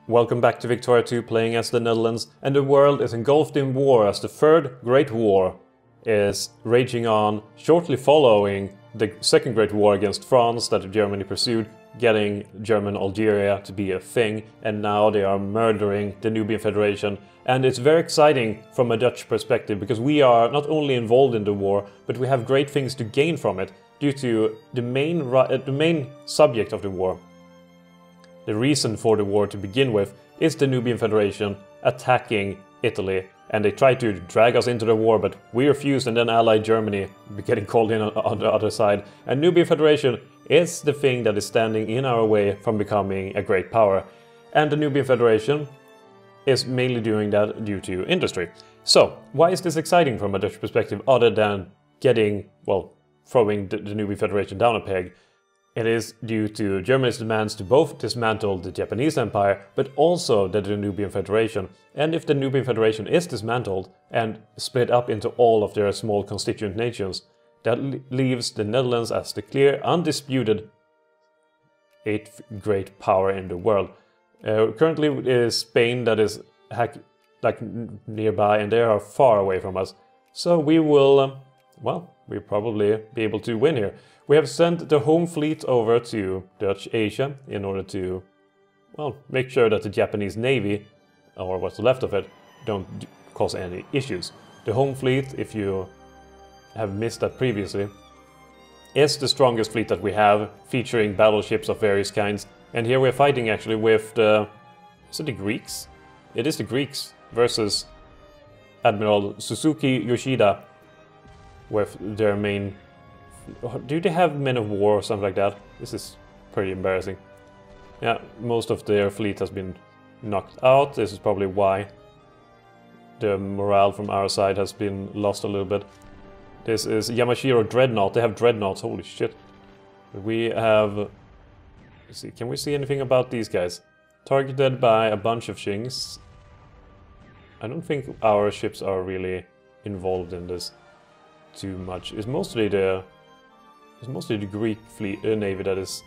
Welcome back to Victoria 2 playing as the Netherlands, and the world is engulfed in war as the Third Great War is raging on, shortly following the Second Great War against France that Germany pursued, getting German Algeria to be a thing, and now they are murdering the Danubian Federation. And it's very exciting from a Dutch perspective, because we are not only involved in the war, but we have great things to gain from it due to the main subject of the war. The reason for the war to begin with is the Danubian Federation attacking Italy, and they tried to drag us into the war, but we refused, and then Allied Germany getting called in on the other side. And Danubian Federation is the thing that is standing in our way from becoming a great power. And the Danubian Federation is mainly doing that due to industry. So, why is this exciting from a Dutch perspective, other than getting, well, throwing the Danubian Federation down a peg? It is due to Germany's demands to both dismantle the Japanese Empire, but also the Danubian Federation. And if the Danubian Federation is dismantled and split up into all of their small constituent nations, that leaves the Netherlands as the clear, undisputed 8th great power in the world. Currently it is Spain that is nearby, and they are far away from us. So we will, we'll probably be able to win here. We have sent the home fleet over to Dutch Asia in order to, well, make sure that the Japanese Navy, or what's left of it, don't cause any issues. The home fleet, if you have missed that previously, is the strongest fleet that we have, featuring battleships of various kinds. And here we're fighting actually with the... is it the Greeks? It is the Greeks versus Admiral Suzuki Yoshida with their main... do they have men of war or something like that? This is pretty embarrassing. Yeah, most of their fleet has been knocked out. This is probably why the morale from our side has been lost a little bit. This is Yamashiro Dreadnought. They have dreadnoughts, holy shit. We have... let's see, can we see anything about these guys? Targeted by a bunch of Shings. I don't think our ships are really involved in this too much. It's mostly the Greek fleet, navy that is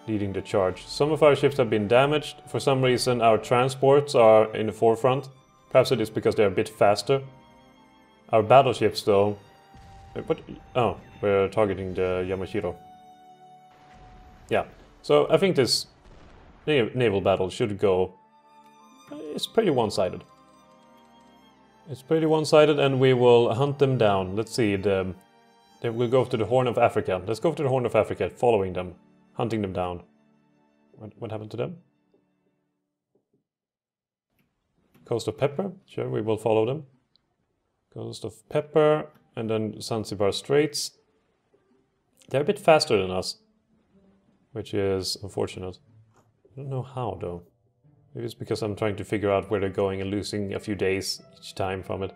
leading the charge. Some of our ships have been damaged. For some reason our transports are in the forefront. Perhaps it is because they're a bit faster. Our battleships though... what? Oh, we're targeting the Yamashiro. Yeah, so I think this naval battle should go... it's pretty one-sided. It's pretty one-sided, and we will hunt them down. Let's see, they will go to the Horn of Africa. Let's go to the Horn of Africa, following them, hunting them down. What happened to them? Coast of Pepper, sure, we will follow them. Coast of Pepper, and then Zanzibar Straits. They're a bit faster than us, which is unfortunate. I don't know how, though. Maybe it's because I'm trying to figure out where they're going and losing a few days each time from it.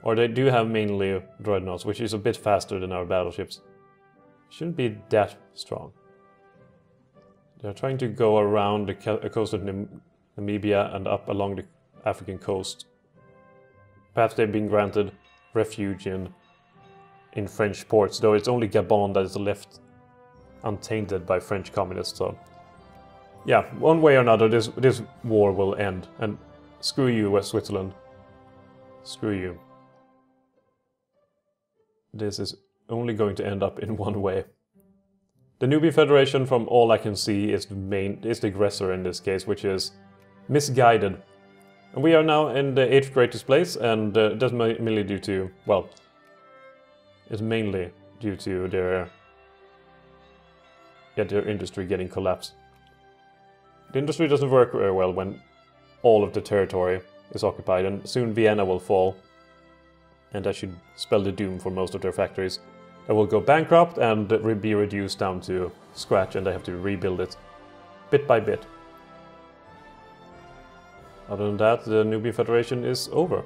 Or they do have mainly dreadnoughts, which is a bit faster than our battleships. Shouldn't be that strong. They're trying to go around the coast of Namibia and up along the African coast. Perhaps they've been granted refuge in French ports, though it's only Gabon that is left untainted by French communists, so... yeah, one way or another, this war will end. And screw you, West Switzerland. Screw you. This is only going to end up in one way. The Danubian Federation, from all I can see, is the aggressor in this case, which is misguided. And we are now in the 8th greatest place, and that's mainly due to, well, it's mainly due to their industry getting collapsed. The industry doesn't work very well when all of the territory is occupied, and soon Vienna will fall. And that should spell the doom for most of their factories. They will go bankrupt and be reduced down to scratch, and they have to rebuild it bit by bit. Other than that, the Danubian Federation is over.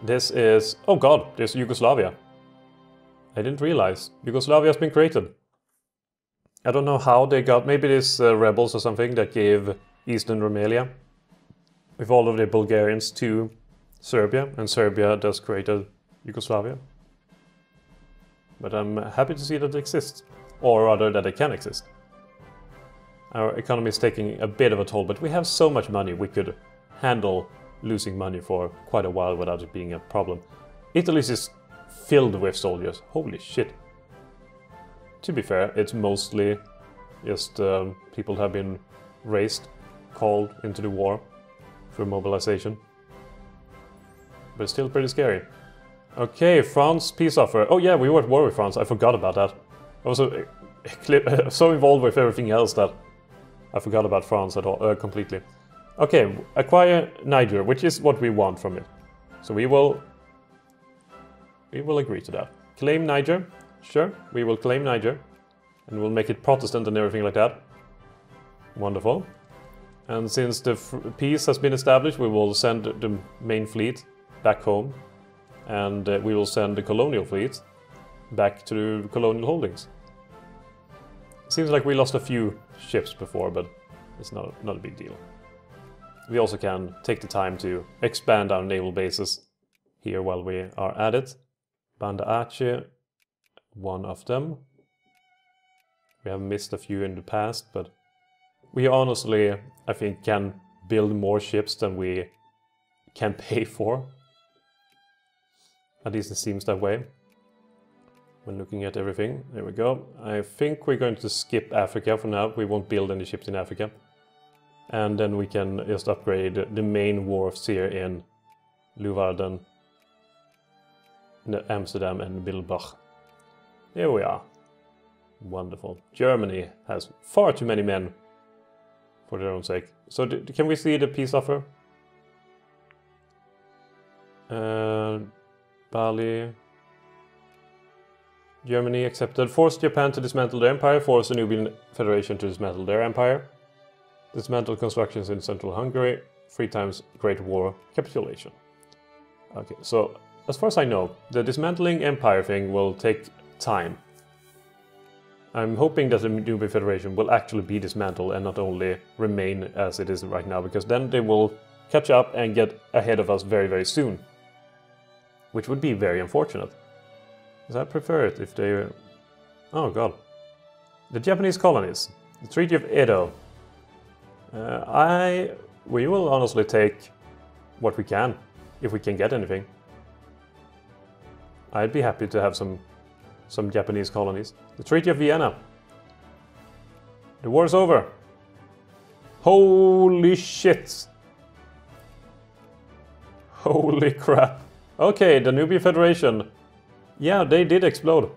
This is... oh god, there's Yugoslavia. I didn't realize. Yugoslavia has been created. I don't know how they got... maybe it is rebels or something that gave Eastern Rumelia with all of the Bulgarians to Serbia, and Serbia thus created Yugoslavia. But I'm happy to see that it exists, or rather that it can exist. Our economy is taking a bit of a toll, but we have so much money we could handle losing money for quite a while without it being a problem. Italy is just filled with soldiers. Holy shit. To be fair, it's mostly just people have been raised, called into the war through mobilization. But it's still pretty scary. Okay, France peace offer. Oh yeah, we were at war with France. I forgot about that. I was so involved with everything else that I forgot about France at all, completely. Okay, acquire Niger, which is what we want from it. So we will agree to that. Claim Niger. Sure, we will claim Niger. And we'll make it Protestant and everything like that. Wonderful. And since the peace has been established, we will send the main fleet back home. And we will send the colonial fleet back to the colonial holdings. Seems like we lost a few ships before, but it's not a big deal. We also can take the time to expand our naval bases here while we are at it. Banda Aceh, one of them. We have missed a few in the past, but we honestly, I think, can build more ships than we can pay for. At least it seems that way. When looking at everything, there we go. I think we're going to skip Africa for now. We won't build any ships in Africa. And then we can just upgrade the main wharfs here in Leeuwarden, Amsterdam and Bilbao. There we are. Wonderful. Germany has far too many men for their own sake. So can we see the peace offer? Bali. Germany accepted. Forced Japan to dismantle their empire. Forced the Danubian Federation to dismantle their empire. Dismantled constructions in central Hungary. 3 times Great War capitulation. Okay, so as far as I know, the dismantling empire thing will take time. I'm hoping that the Danubian Federation will actually be dismantled and not only remain as it is right now, because then they will catch up and get ahead of us very, very soon. Which would be very unfortunate. Because I prefer it if they... Oh god. The Japanese colonies. The Treaty of Edo. We will honestly take what we can, if we can get anything. I'd be happy to have some Japanese colonies. The Treaty of Vienna. The war's over. Holy shit. Holy crap. Okay, the Danubian Federation. Yeah, they did explode.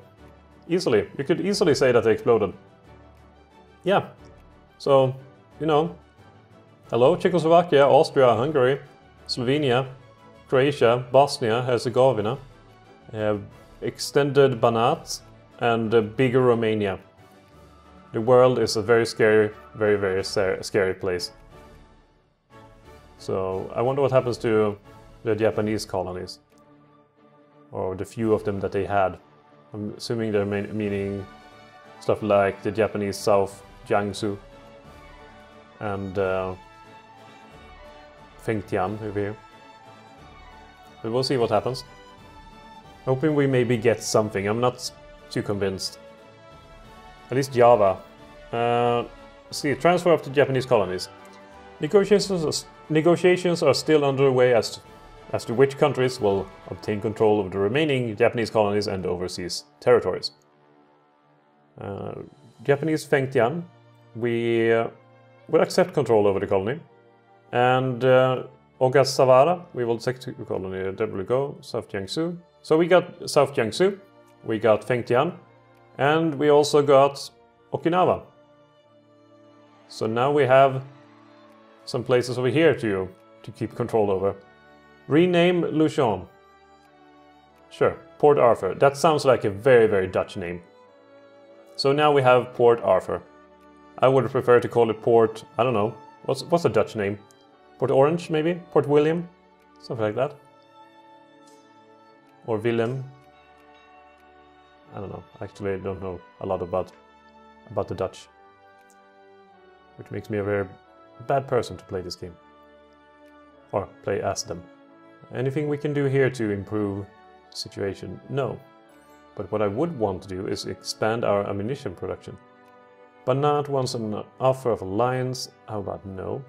Easily. You could easily say that they exploded. Yeah. So, you know. Hello, Czechoslovakia, Austria, Hungary, Slovenia, Croatia, Bosnia, Herzegovina, extended Banat, and bigger Romania. The world is a very scary, very, very scary place. So, I wonder what happens to the Japanese colonies. Or the few of them that they had. I'm assuming they're meaning stuff like the Japanese South Jiangsu and Fengtian over here. But we'll see what happens. Hoping we maybe get something. I'm not too convinced. At least Java. See, transfer of the Japanese colonies. Negotiations are still underway as to which countries will obtain control of the remaining Japanese colonies and overseas territories. Japanese Fengtian, we will accept control over the colony. And Ogasawara, we will take the colony. There we go, South Jiangsu. So we got South Jiangsu, we got Fengtian, and we also got Okinawa. So now we have some places over here to keep control over. Rename Luchon. Sure, Port Arthur. That sounds like a very, very Dutch name. So now we have Port Arthur. I would prefer to call it Port... I don't know. What's a Dutch name? Port Orange, maybe? Port William? Something like that. Or Willem. I don't know. Actually, I don't know a lot about the Dutch. Which makes me a very bad person to play this game. Or play as them. Anything we can do here to improve the situation? No. But what I would want to do is expand our ammunition production. Banat wants an offer of alliance. How about no?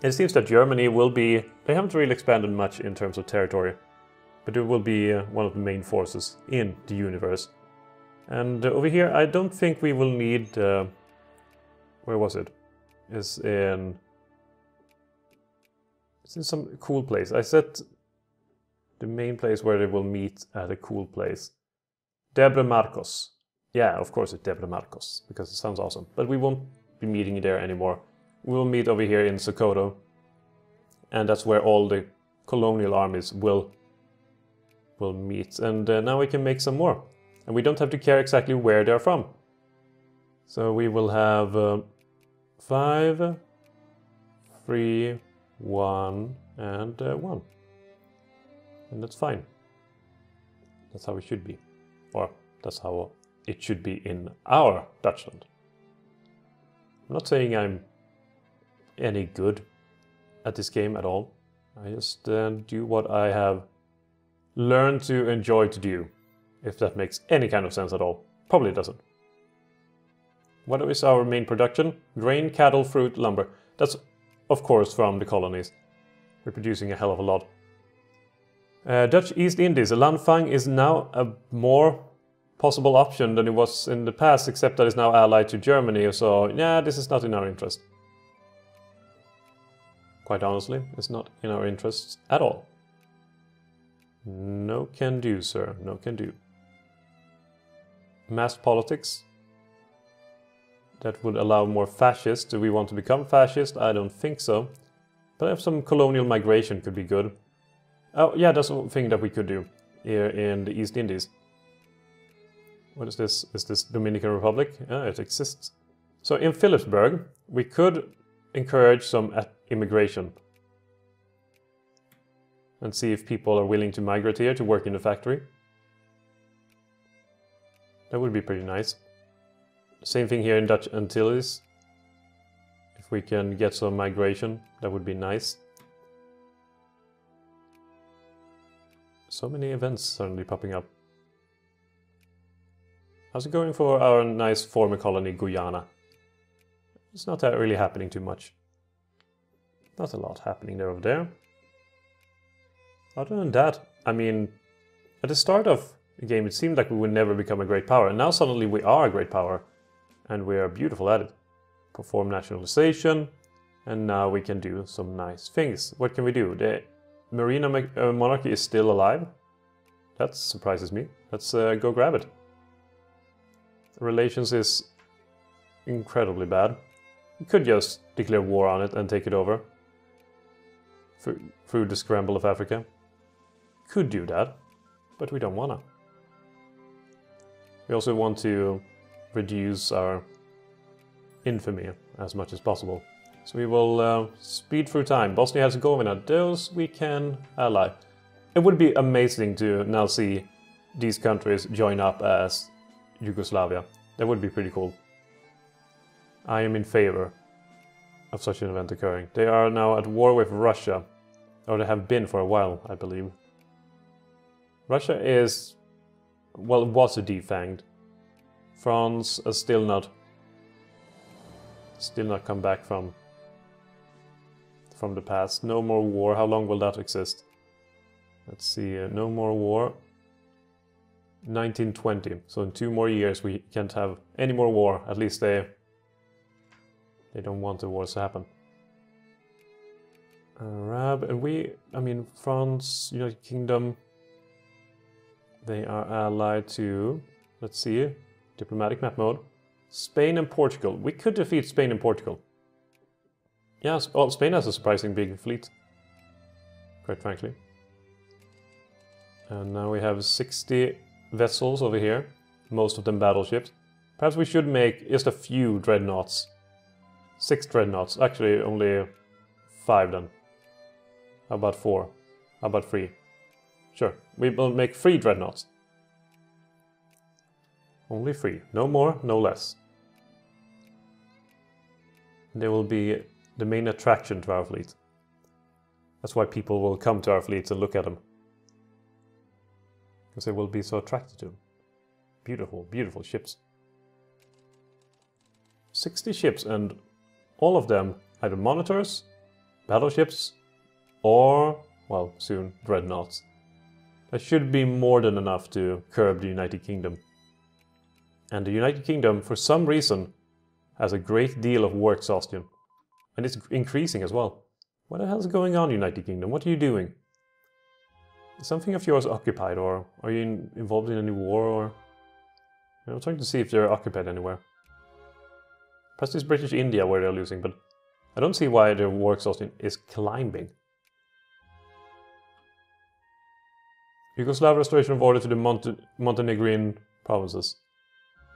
It seems that Germany will be... They haven't really expanded much in terms of territory, but it will be one of the main forces in the universe. And over here, I don't think we will need... where was it? It's in some cool place. I set the main place where they will meet at a cool place. Debre Marcos. Yeah, of course it's Debre Marcos, because it sounds awesome. But we won't be meeting there anymore. We will meet over here in Sokoto. And that's where all the colonial armies will meet. And now we can make some more. And we don't have to care exactly where they're from. So we will have 5, 3, 1, and 1. And that's fine. That's how it should be. Or that's how it should be in our Dutchland. I'm not saying I'm any good at this game at all. I just do what I have learned to enjoy to do. If that makes any kind of sense at all. Probably doesn't. What is our main production? Grain, cattle, fruit, lumber. That's, of course, from the colonies. We're producing a hell of a lot. Dutch East Indies. Lanfang is now a more possible option than it was in the past, except that it's now allied to Germany, so yeah, this is not in our interest. Quite honestly, it's not in our interests at all. No can do, sir. No can do. Mass politics. That would allow more fascists. Do we want to become fascist? I don't think so. But if some colonial migration could be good. Oh, yeah, that's one thing that we could do here in the East Indies. What is this? Is this Dominican Republic? Yeah, it exists. So in Philipsburg, we could encourage some immigration. And see if people are willing to migrate here to work in the factory. That would be pretty nice. Same thing here in Dutch Antilles. If we can get some migration, that would be nice. So many events suddenly popping up. How's it going for our nice former colony, Guyana? It's not really happening too much. Not a lot happening there over there. Other than that, I mean, at the start of the game it seemed like we would never become a great power, and now suddenly we are a great power, and we are beautiful at it. Perform nationalization, and now we can do some nice things. What can we do? The Marina monarchy is still alive? That surprises me. Let's go grab it. Relations is incredibly bad. We could just declare war on it and take it over. Through the scramble of Africa. Could do that, but we don't wanna. We also want to reduce our infamy as much as possible. So we will speed through time. Bosnia-Herzegovina, those we can ally. It would be amazing to now see these countries join up as Yugoslavia. That would be pretty cool. I am in favor of such an event occurring. They are now at war with Russia. Or they have been for a while, I believe. Russia is... well, was a defanged. France has still not come back from the past. No more war. How long will that exist? Let's see. No more war. 1920. So in 2 more years we can't have any more war. At least they don't want the wars to happen. Arab, and I mean, France, United Kingdom, they are allied to, let's see, diplomatic map mode, Spain and Portugal. We could defeat Spain and Portugal. Yes, well, Spain has a surprising big fleet, quite frankly. And now we have 60 vessels over here, most of them battleships. Perhaps we should make just a few dreadnoughts. 6 dreadnoughts, actually only 5 then. How about 4? How about 3? Sure, we will make 3 dreadnoughts. Only 3. No more, no less. They will be the main attraction to our fleet. That's why people will come to our fleets and look at them. Because they will be so attracted to them. Beautiful, beautiful ships. 60 ships, and all of them either monitors, battleships, or, well, soon, dreadnoughts. That should be more than enough to curb the United Kingdom. And the United Kingdom, for some reason, has a great deal of war exhaustion. And it's increasing as well. What the hell is going on, United Kingdom? What are you doing? Is something of yours occupied, or are you involved in any war, or... I'm trying to see if they're occupied anywhere. Perhaps it's British India where they're losing, but I don't see why their war exhaustion is climbing. Yugoslav restoration of order to the Montenegrin provinces.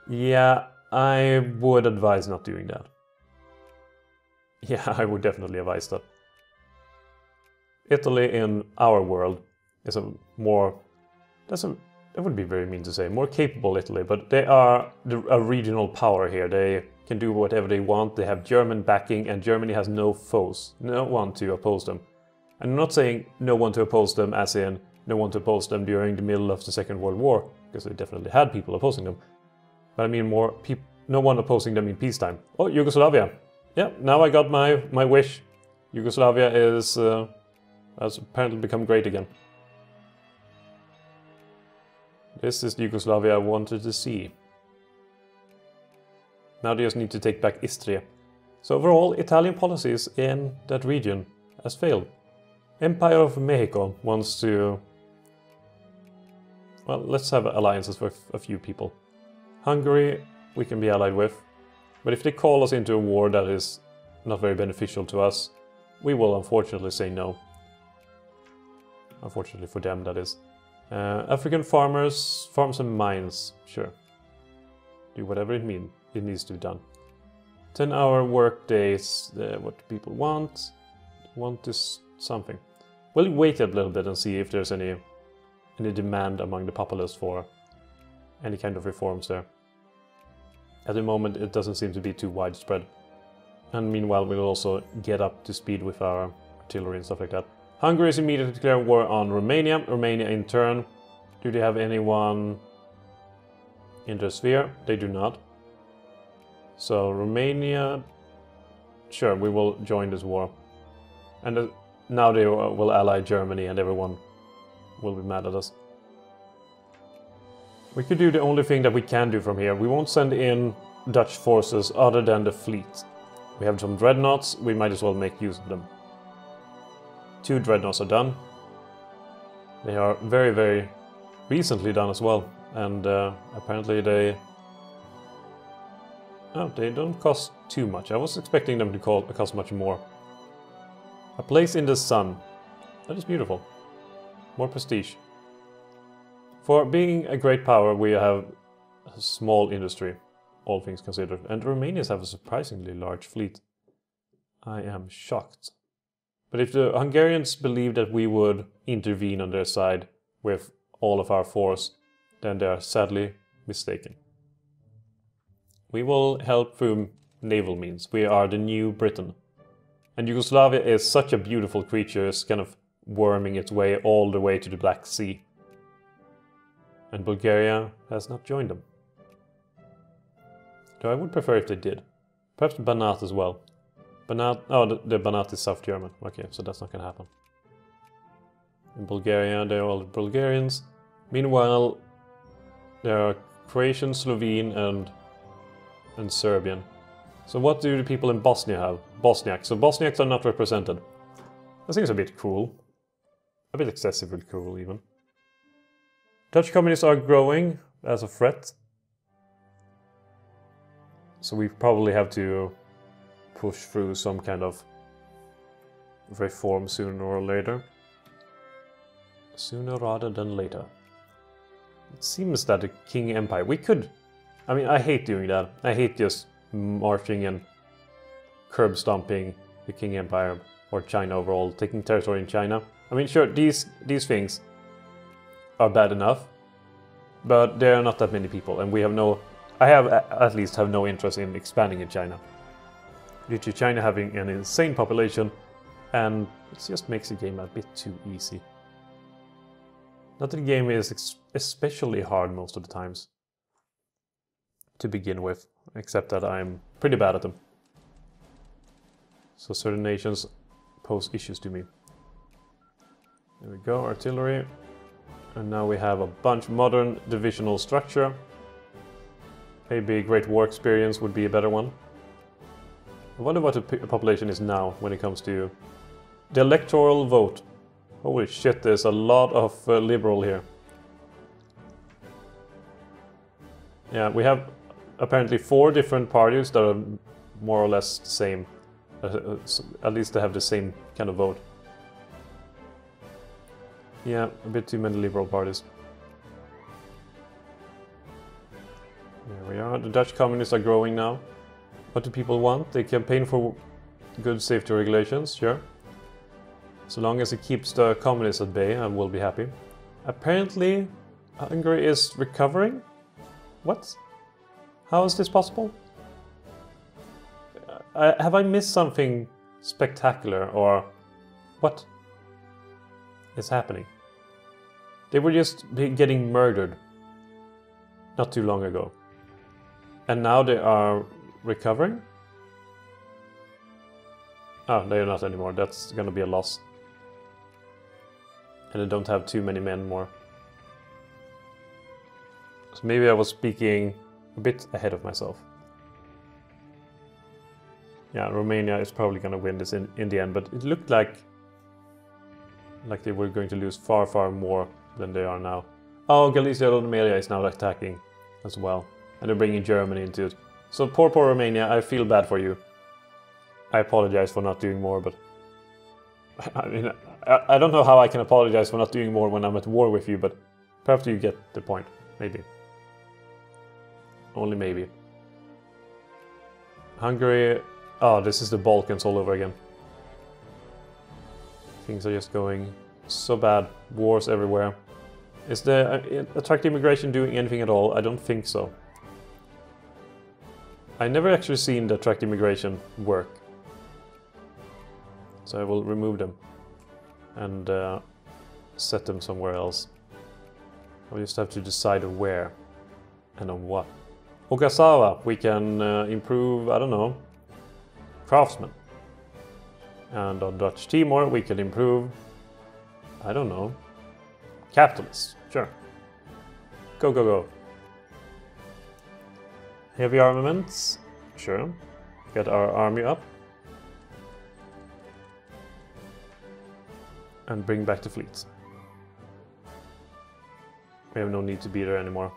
Yeah, I would advise not doing that. Yeah, I would definitely advise that. Italy in our world is a more... that would be very mean to say, more capable Italy, but they are a regional power here. They can do whatever they want. They have German backing, and Germany has no foes, no one to oppose them. And I'm not saying no one to oppose them as in no one to oppose them during the middle of the Second World War, because they definitely had people opposing them. But I mean more no one opposing them in peacetime. Oh, Yugoslavia. Yeah, now I got my wish. Yugoslavia has apparently become great again. This is the Yugoslavia I wanted to see. Now they just need to take back Istria. So overall, Italian policies in that region has failed. Empire of Mexico wants to... Well, let's have alliances with a few people. Hungary we can be allied with. But if they call us into a war that is not very beneficial to us, we will unfortunately say no. Unfortunately for them, that is. African farmers, farms and mines, sure. Do whatever it needs to be done. 10-hour work days, what people want. Want this something. We'll wait a little bit and see if there's any demand among the populace for any kind of reforms there. At the moment it doesn't seem to be too widespread. And meanwhile we'll also get up to speed with our artillery and stuff like that. Hungary is immediately declaring war on Romania. Romania in turn, do they have anyone in their sphere? They do not. So Romania, sure, we will join this war. And now they will ally Germany and everyone will be mad at us. We could do the only thing that we can do from here. We won't send in Dutch forces other than the fleet. We have some dreadnoughts, we might as well make use of them. 2 dreadnoughts are done. They are very, very recently done as well. And apparently they don't cost too much. I was expecting them to cost much more. A place in the sun. That is beautiful. More prestige. For being a great power, we have a small industry, all things considered. And the Romanians have a surprisingly large fleet. I am shocked. But if the Hungarians believe that we would intervene on their side with all of our force, then they are sadly mistaken. We will help through naval means. We are the new Britain. And Yugoslavia is such a beautiful creature, it's kind of worming its way all the way to the Black Sea. And Bulgaria has not joined them. Though I would prefer if they did. Perhaps Banat as well. Banat, oh, the Banat is South German. Okay, so that's not gonna happen. In Bulgaria, they're all Bulgarians. Meanwhile, there are Croatian, Slovene, and Serbian. So what do the people in Bosnia have? Bosniaks. So Bosniaks are not represented. That seems a bit cruel. A bit excessively cruel, even. Dutch communists are growing as a threat. So we probably have to push through some kind of reform sooner or later. Sooner rather than later. It seems that the King Empire... We could... I mean, I hate doing that. I hate just marching and curb stomping the King Empire or China overall, taking territory in China. I mean, sure, these things are bad enough, but there are not that many people, and we have no... I at least have no interest in expanding in China. Due to China having an insane population, and it just makes the game a bit too easy. Not that the game is especially hard most of the times to begin with, except that I'm pretty bad at them. So certain nations pose issues to me. There we go, artillery. And now we have a bunch modern divisional structure. Maybe Great War experience would be a better one. I wonder what the population is now when it comes to the electoral vote. Holy shit, there's a lot of liberal here. Yeah, we have apparently 4 different parties that are more or less the same. At least they have the same kind of vote. Yeah, a bit too many liberal parties. There we are. The Dutch communists are growing now. What do people want? They campaign for good safety regulations, sure. So long as it keeps the communists at bay, I will be happy. Apparently, Hungary is recovering? What? How is this possible? Have I missed something spectacular, or what is happening? They were just getting murdered not too long ago. And now they are recovering? Oh, they are not anymore. That's gonna be a loss. And they don't have too many men more. So maybe I was speaking a bit ahead of myself. Yeah, Romania is probably gonna win this in the end, but it looked like they were going to lose far, far more than they are now. Oh, Galicia Lodomeria is now attacking as well. And they're bringing Germany into it. So poor Romania, I feel bad for you. I apologize for not doing more, but... I mean, I don't know how I can apologize for not doing more when I'm at war with you, but perhaps you get the point. Maybe. Only maybe. Hungary... Oh, this is the Balkans all over again. Things are just going so bad. Wars everywhere. Is the attractive immigration doing anything at all? I don't think so. I never actually seen the attractive immigration work. So I will remove them and set them somewhere else. I'll just have to decide where and on what. Okasawa, we can improve, I don't know, craftsmen. And on Dutch Timor, we can improve, I don't know, capitalists. Sure. Go, go, go. Heavy armaments. Sure. Get our army up. And bring back the fleets. We have no need to be there anymore.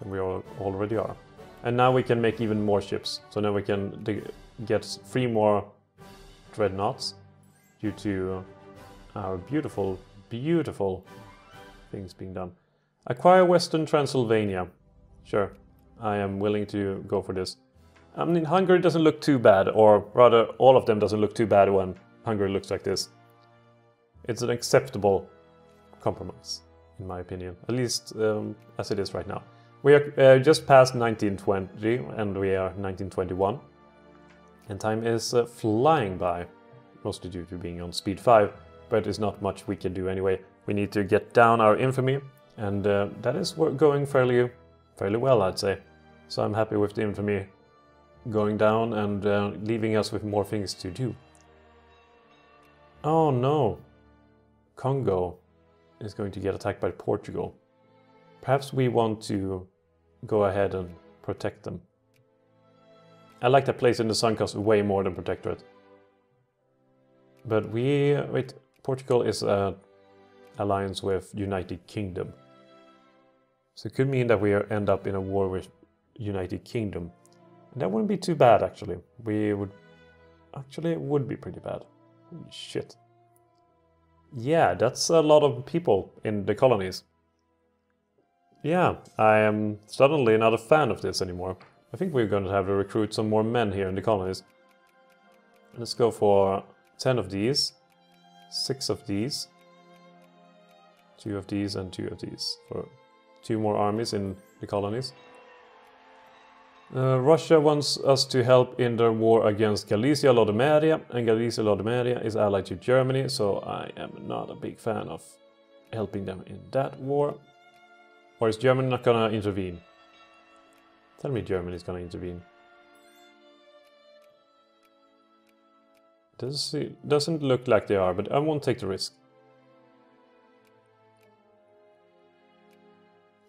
And we already are. And now we can make even more ships. So now we can get 3 more dreadnoughts. Due to our beautiful, beautiful things being done. Acquire Western Transylvania. Sure, I am willing to go for this. I mean, Hungary doesn't look too bad, or rather, all of them doesn't look too bad when Hungary looks like this. It's an acceptable compromise, in my opinion. At least as it is right now. We are just past 1920, and we are 1921. And time is flying by. Mostly due to being on speed 5, but there's not much we can do anyway. We need to get down our infamy, and that is going fairly well, I'd say. So I'm happy with the infamy going down and leaving us with more things to do. Oh no! Congo is going to get attacked by Portugal. Perhaps we want to go ahead and protect them. I like that place in the Sun Coast way more than Protectorate. But wait, Portugal is an alliance with United Kingdom. So it could mean that we end up in a war with United Kingdom. And that wouldn't be too bad, actually. It would be pretty bad. Holy shit. Yeah, that's a lot of people in the colonies. Yeah, I am suddenly not a fan of this anymore. I think we're going to have to recruit some more men here in the colonies. Let's go for 10 of these, 6 of these, 2 of these, and 2 of these. For 2 more armies in the colonies. Russia wants us to help in their war against Galicia Lodomeria, and Galicia Lodomeria is allied to Germany, so I am not a big fan of helping them in that war. Or is Germany not gonna intervene? Tell me Germany is gonna intervene. Doesn't look like they are, but I won't take the risk.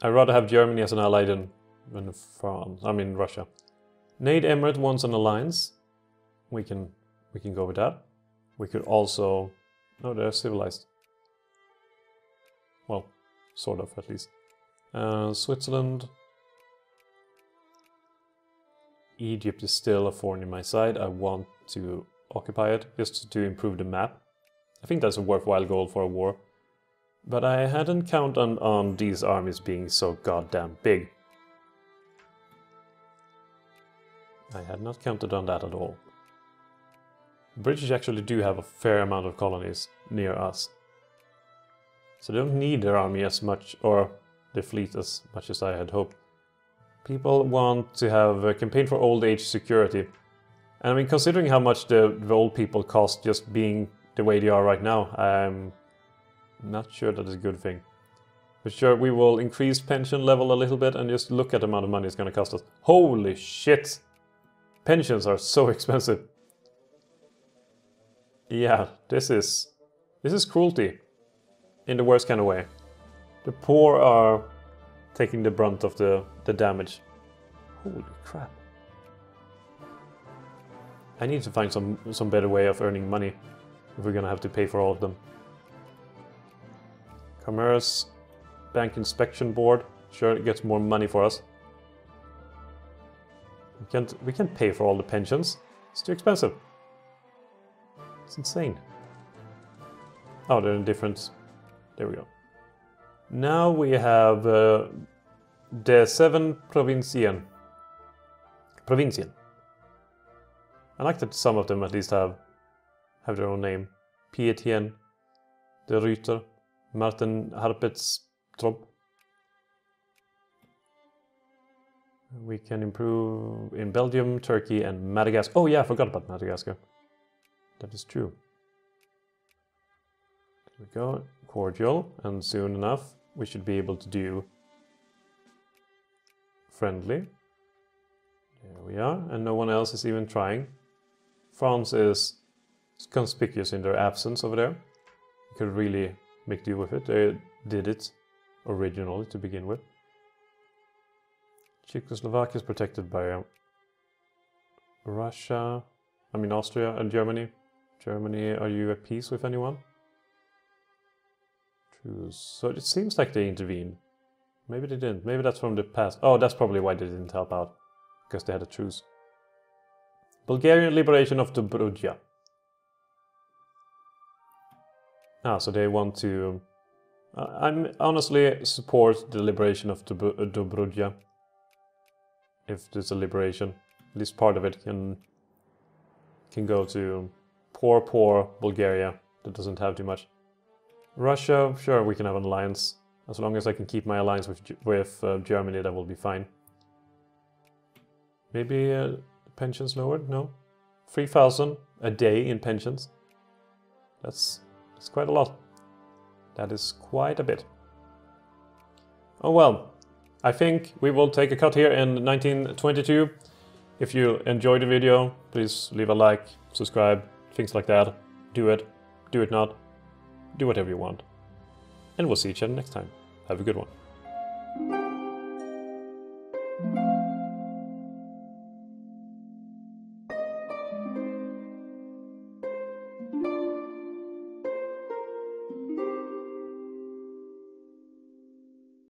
I'd rather have Germany as an ally than France. I mean Russia. Nade Emirate wants an alliance. We can go with that. We could also... No, they're civilized. Well, sort of, at least. Switzerland. Egypt is still a thorn in my side. I want to occupy it, just to improve the map. I think that's a worthwhile goal for a war. But I hadn't counted on these armies being so goddamn big. I had not counted on that at all. The British actually do have a fair amount of colonies near us. So they don't need their army as much, or their fleet as much as I had hoped. People want to have a campaign for old age security. And I mean, considering how much the old people cost just being the way they are right now, I'm not sure that is a good thing. But sure, we will increase pension level a little bit and just look at the amount of money it's going to cost us. Holy shit! Pensions are so expensive. Yeah, this is cruelty. In the worst kind of way. The poor are taking the brunt of the damage. Holy crap. I need to find some better way of earning money if we're gonna have to pay for all of them. Commerce, Bank Inspection Board, sure it gets more money for us. We can't pay for all the pensions. It's too expensive. It's insane. Oh, they're in different... There we go. Now we have the 7 Provincien. I like that some of them at least have their own name. Pietien, De Ruyter, Martin Harpets Tromp. We can improve in Belgium, Turkey, and Madagascar. Oh yeah, I forgot about Madagascar. That is true. There we go. Cordial, and soon enough we should be able to do friendly. There we are, and no one else is even trying. France is conspicuous in their absence over there. You could really make do with it. They did it originally to begin with. Czechoslovakia is protected by Russia, I mean Austria and Germany. Germany, are you at peace with anyone? Truce. So it seems like they intervened. Maybe they didn't. Maybe that's from the past. Oh, that's probably why they didn't help out. Because they had a truce. Bulgarian liberation of Dobruja. Ah, so they want to... I honestly support the liberation of Dobruja. If there's a liberation, at least part of it can go to poor Bulgaria that doesn't have too much. Russia, sure, we can have an alliance. As long as I can keep my alliance with Germany, that will be fine. Maybe pensions lowered? No. 3,000 a day in pensions. That's quite a lot. That is quite a bit. Oh well. I think we will take a cut here in 1922. If you enjoyed the video, please leave a like, subscribe, things like that. Do it not. Do whatever you want. And we'll see each other next time. Have a good one.